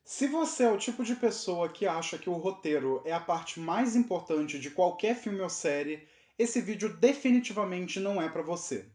Se você é o tipo de pessoa que acha que o roteiro é a parte mais importante de qualquer filme ou série, esse vídeo definitivamente não é pra você.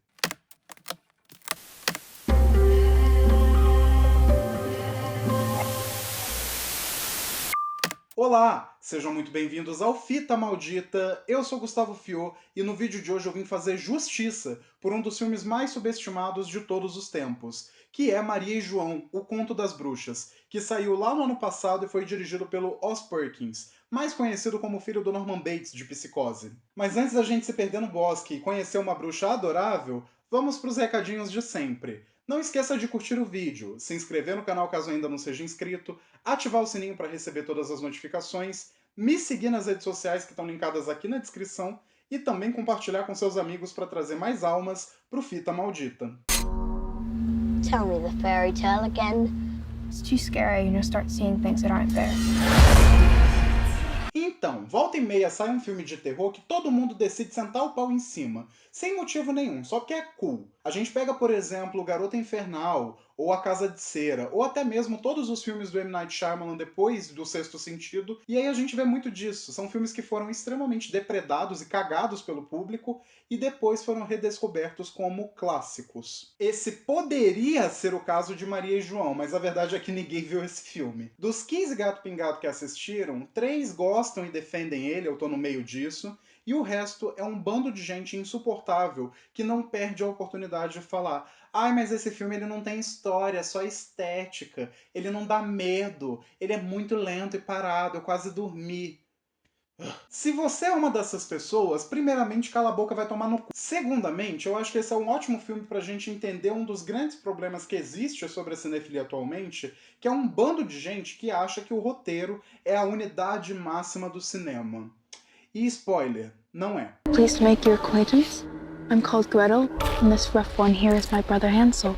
Olá, sejam muito bem-vindos ao Fita Maldita. Eu sou Gustavo Fiô e no vídeo de hoje eu vim fazer justiça por um dos filmes mais subestimados de todos os tempos, que é Maria e João, O Conto das Bruxas, que saiu lá no ano passado e foi dirigido pelo Oz Perkins, mais conhecido como filho do Norman Bates de Psicose. Mas antes da gente se perder no bosque e conhecer uma bruxa adorável, vamos para os recadinhos de sempre. Não esqueça de curtir o vídeo, se inscrever no canal caso ainda não seja inscrito, ativar o sininho para receber todas as notificações, me seguir nas redes sociais que estão linkadas aqui na descrição e também compartilhar com seus amigos para trazer mais almas pro Fita Maldita. Tell me the fairy tale again. It's too scary and you'll start seeing things that aren't there. Então, volta e meia sai um filme de terror que todo mundo decide sentar o pau em cima, sem motivo nenhum, só porque é cool. A gente pega, por exemplo, Garota Infernal, ou A Casa de Cera, ou até mesmo todos os filmes do M. Night Shyamalan depois do Sexto Sentido, e aí a gente vê muito disso. São filmes que foram extremamente depredados e cagados pelo público, e depois foram redescobertos como clássicos. Esse poderia ser o caso de Maria e João, mas a verdade é que ninguém viu esse filme. Dos 15 gato pingado que assistiram, 3 gostam e defendem ele, eu tô no meio disso, e o resto é um bando de gente insuportável que não perde a oportunidade de falar: ai, mas esse filme ele não tem história, é só estética, ele não dá medo, ele é muito lento e parado, eu quase dormi. Se você é uma dessas pessoas, primeiramente, cala a boca, vai tomar no cu. Segundamente, eu acho que esse é um ótimo filme pra gente entender um dos grandes problemas que existe sobre a cinefilia atualmente, que é um bando de gente que acha que o roteiro é a unidade máxima do cinema. E spoiler, não é. Pleased to make your acquaintance. I'm called Gretel, and this rough one here is my brother Hansel.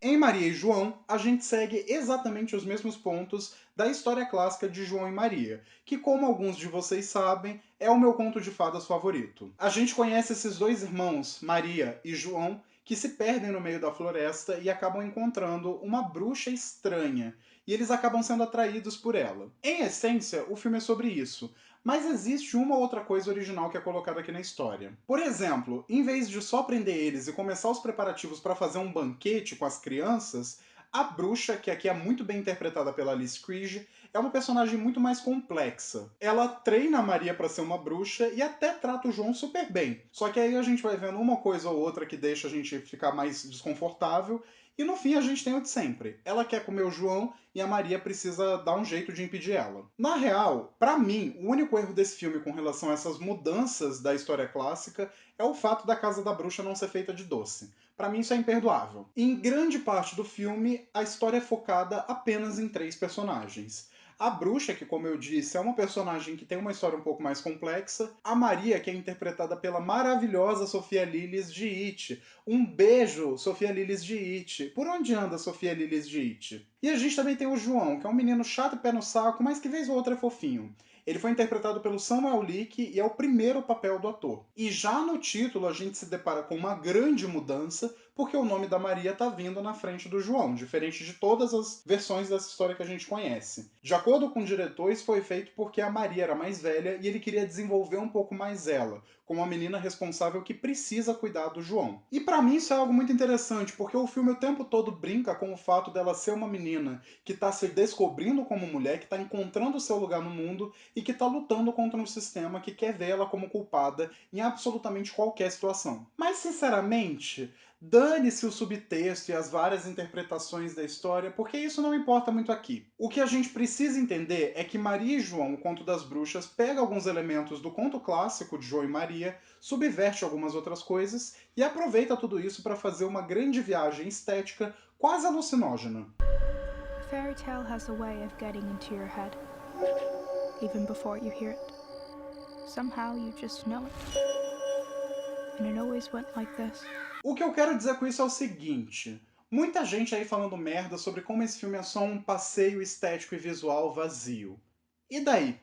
Em Maria e João, a gente segue exatamente os mesmos pontos da história clássica de João e Maria, que, como alguns de vocês sabem, é o meu conto de fadas favorito. A gente conhece esses dois irmãos, Maria e João, que se perdem no meio da floresta e acabam encontrando uma bruxa estranha, e eles acabam sendo atraídos por ela. Em essência, o filme é sobre isso, mas existe uma outra coisa original que é colocada aqui na história. Por exemplo, em vez de só prender eles e começar os preparativos para fazer um banquete com as crianças, a bruxa, que aqui é muito bem interpretada pela Alice Krige, é uma personagem muito mais complexa. Ela treina a Maria para ser uma bruxa e até trata o João super bem. Só que aí a gente vai vendo uma coisa ou outra que deixa a gente ficar mais desconfortável e no fim a gente tem o de sempre. Ela quer comer o João e a Maria precisa dar um jeito de impedir ela. Na real, pra mim, o único erro desse filme com relação a essas mudanças da história clássica é o fato da Casa da Bruxa não ser feita de doce. Pra mim isso é imperdoável. Em grande parte do filme, a história é focada apenas em 3 personagens. A bruxa, que como eu disse, é uma personagem que tem uma história um pouco mais complexa. A Maria, que é interpretada pela maravilhosa Sofia Lillis de It. Um beijo, Sofia Lillis de It. Por onde anda Sofia Lillis de It? E a gente também tem o João, que é um menino chato e pé no saco, mas que vez ou outra é fofinho. Ele foi interpretado pelo Samuel Leake e é o primeiro papel do ator. E já no título a gente se depara com uma grande mudança, porque o nome da Maria está vindo na frente do João, diferente de todas as versões dessa história que a gente conhece. De acordo com o diretor, isso foi feito porque a Maria era mais velha e ele queria desenvolver um pouco mais ela, como uma menina responsável que precisa cuidar do João. E para mim isso é algo muito interessante, porque o filme o tempo todo brinca com o fato dela ser uma menina que está se descobrindo como mulher, que está encontrando o seu lugar no mundo e que está lutando contra um sistema que quer ver ela como culpada em absolutamente qualquer situação. Mas, sinceramente, dane-se o subtexto e as várias interpretações da história, porque isso não importa muito aqui. O que a gente precisa entender é que Maria e João, o Conto das Bruxas, pega alguns elementos do conto clássico de João e Maria, subverte algumas outras coisas e aproveita tudo isso para fazer uma grande viagem estética quase alucinógena. A fairy tale has a way of getting into your head, even before you hear it. Somehow you just know it. And it always went like this. O que eu quero dizer com isso é o seguinte: muita gente aí falando merda sobre como esse filme é só um passeio estético e visual vazio. E daí?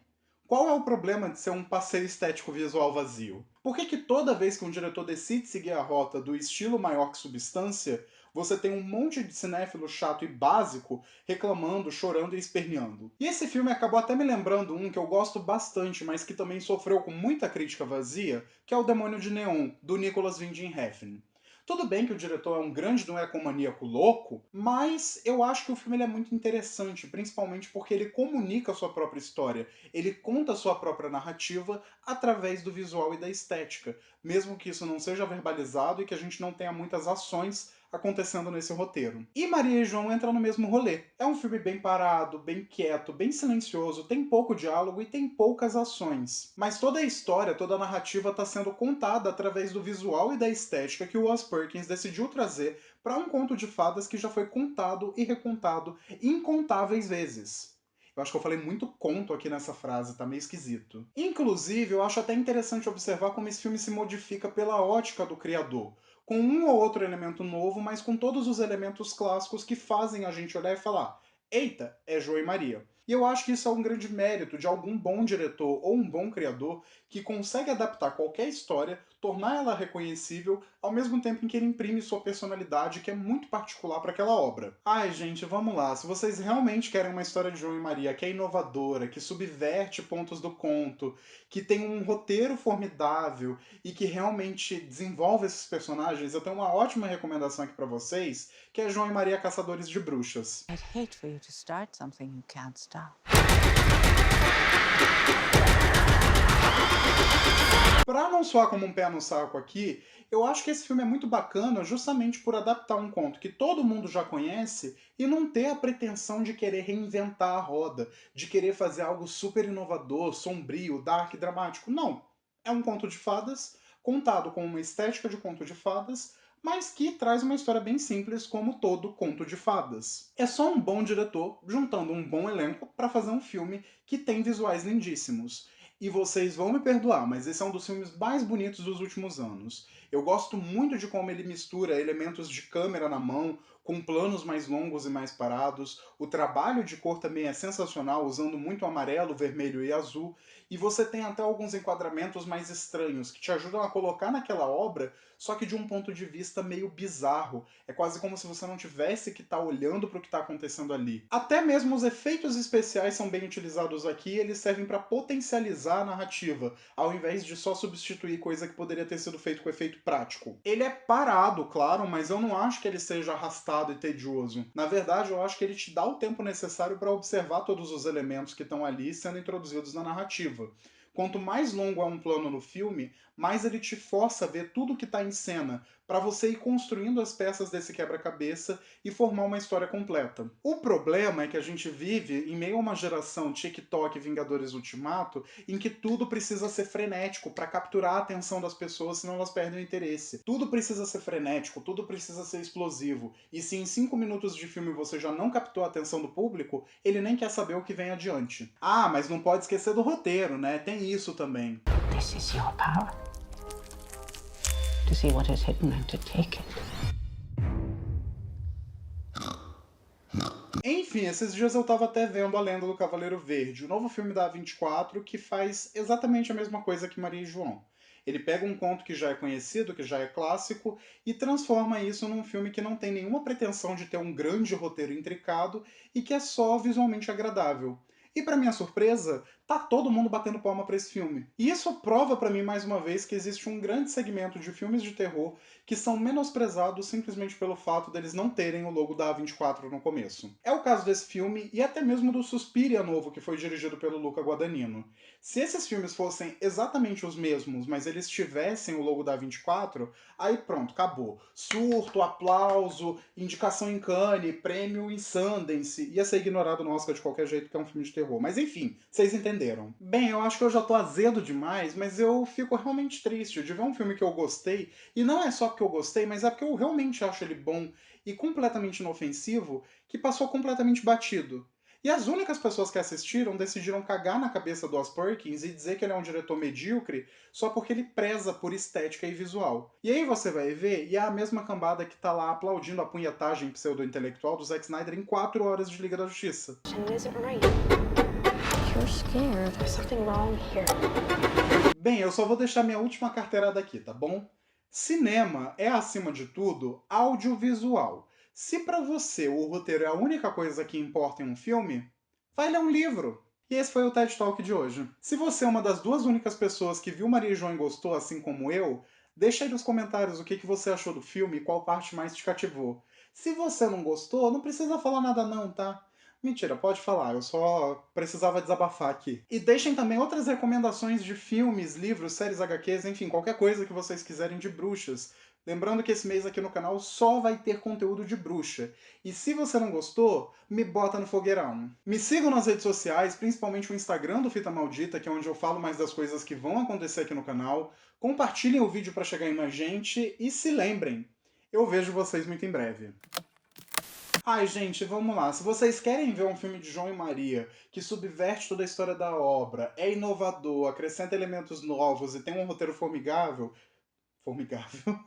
Qual é o problema de ser um passeio estético visual vazio? Por que toda vez que um diretor decide seguir a rota do estilo maior que substância, você tem um monte de cinéfilo chato e básico reclamando, chorando e esperneando? E esse filme acabou até me lembrando um que eu gosto bastante, mas que também sofreu com muita crítica vazia, que é O Demônio de Neon, do Nicholas Winding Refn. Tudo bem que o diretor é um grande não ecomaníaco louco, mas eu acho que o filme ele é muito interessante, principalmente porque ele comunica a sua própria história, ele conta a sua própria narrativa através do visual e da estética, mesmo que isso não seja verbalizado e que a gente não tenha muitas ações acontecendo nesse roteiro. E Maria e João entram no mesmo rolê. É um filme bem parado, bem quieto, bem silencioso, tem pouco diálogo e tem poucas ações. Mas toda a história, toda a narrativa está sendo contada através do visual e da estética que o Wes Perkins decidiu trazer para um conto de fadas que já foi contado e recontado incontáveis vezes. Eu acho que eu falei muito conto aqui nessa frase, tá meio esquisito. Inclusive, eu acho até interessante observar como esse filme se modifica pela ótica do criador, com um ou outro elemento novo, mas com todos os elementos clássicos que fazem a gente olhar e falar: eita, é João e Maria. E eu acho que isso é um grande mérito de algum bom diretor ou um bom criador que consegue adaptar qualquer história, tornar ela reconhecível, ao mesmo tempo em que ele imprime sua personalidade, que é muito particular para aquela obra. Ai, gente, vamos lá. Se vocês realmente querem uma história de João e Maria que é inovadora, que subverte pontos do conto, que tem um roteiro formidável e que realmente desenvolve esses personagens, eu tenho uma ótima recomendação aqui para vocês, que é João e Maria Caçadores de Bruxas. I'd hate for you to start something you can't stop. Pra não soar como um pé no saco aqui, eu acho que esse filme é muito bacana justamente por adaptar um conto que todo mundo já conhece e não ter a pretensão de querer reinventar a roda, de querer fazer algo super inovador, sombrio, dark, dramático. Não. É um conto de fadas, contado com uma estética de conto de fadas, mas que traz uma história bem simples, como todo conto de fadas. É só um bom diretor juntando um bom elenco para fazer um filme que tem visuais lindíssimos. E vocês vão me perdoar, mas esse é um dos filmes mais bonitos dos últimos anos. Eu gosto muito de como ele mistura elementos de câmera na mão, com planos mais longos e mais parados. O trabalho de cor também é sensacional, usando muito amarelo, vermelho e azul. E você tem até alguns enquadramentos mais estranhos, que te ajudam a colocar naquela obra, só que de um ponto de vista meio bizarro. É quase como se você não tivesse que estar olhando para o que está acontecendo ali. Até mesmo os efeitos especiais são bem utilizados aqui, eles servem para potencializar a narrativa, ao invés de só substituir coisa que poderia ter sido feito com efeito prático. Ele é parado, claro, mas eu não acho que ele seja arrastado e tedioso. Na verdade, eu acho que ele te dá o tempo necessário para observar todos os elementos que estão ali sendo introduzidos na narrativa. Quanto mais longo é um plano no filme, mais ele te força a ver tudo que está em cena, para você ir construindo as peças desse quebra-cabeça e formar uma história completa. O problema é que a gente vive em meio a uma geração TikTok Vingadores Ultimato em que tudo precisa ser frenético para capturar a atenção das pessoas, senão elas perdem o interesse. Tudo precisa ser frenético, tudo precisa ser explosivo. E se em 5 minutos de filme você já não captou a atenção do público, ele nem quer saber o que vem adiante. Ah, mas não pode esquecer do roteiro, né? Tem isso também. This is your power. To see what is hidden and to take it. Enfim, esses dias eu tava até vendo A Lenda do Cavaleiro Verde, o novo filme da A24 que faz exatamente a mesma coisa que Maria e João. Ele pega um conto que já é conhecido, que já é clássico, e transforma isso num filme que não tem nenhuma pretensão de ter um grande roteiro intricado e que é só visualmente agradável. E para minha surpresa, tá todo mundo batendo palma para esse filme. E isso prova para mim mais uma vez que existe um grande segmento de filmes de terror que são menosprezados simplesmente pelo fato deles não terem o logo da A24 no começo. É o caso desse filme e até mesmo do Suspiria novo, que foi dirigido pelo Luca Guadagnino. Se esses filmes fossem exatamente os mesmos, mas eles tivessem o logo da A24, aí pronto, acabou. Surto, aplauso, indicação em Cannes, prêmio em Sundance. Ia ser ignorado no Oscar de qualquer jeito, que é um filme de terror. Mas enfim, vocês entenderam. Bem, eu acho que eu já tô azedo demais, mas eu fico realmente triste de ver um filme que eu gostei, e não é só porque eu gostei, mas é porque eu realmente acho ele bom e completamente inofensivo, que passou completamente batido. E as únicas pessoas que assistiram decidiram cagar na cabeça do Wes Perkins e dizer que ele é um diretor medíocre só porque ele preza por estética e visual. E aí você vai ver, e é a mesma cambada que tá lá aplaudindo a punhetagem pseudo-intelectual do Zack Snyder em 4 horas de Liga da Justiça. You're scared. There's something wrong here. Bem, eu só vou deixar minha última carteirada aqui, tá bom? Cinema é, acima de tudo, audiovisual. Se pra você o roteiro é a única coisa que importa em um filme, vai ler um livro. E esse foi o TED Talk de hoje. Se você é uma das duas únicas pessoas que viu Maria e João e gostou, assim como eu, deixa aí nos comentários o que você achou do filme e qual parte mais te cativou. Se você não gostou, não precisa falar nada não, tá? Mentira, pode falar, eu só precisava desabafar aqui. E deixem também outras recomendações de filmes, livros, séries HQs, enfim, qualquer coisa que vocês quiserem de bruxas. Lembrando que esse mês aqui no canal só vai ter conteúdo de bruxa. E se você não gostou, me bota no fogueirão. Me sigam nas redes sociais, principalmente o Instagram do Fita Maldita, que é onde eu falo mais das coisas que vão acontecer aqui no canal. Compartilhem o vídeo para chegar em mais gente e se lembrem, eu vejo vocês muito em breve. Ai, gente, vamos lá. Se vocês querem ver um filme de João e Maria que subverte toda a história da obra, é inovador, acrescenta elementos novos e tem um roteiro formigável. Formigável?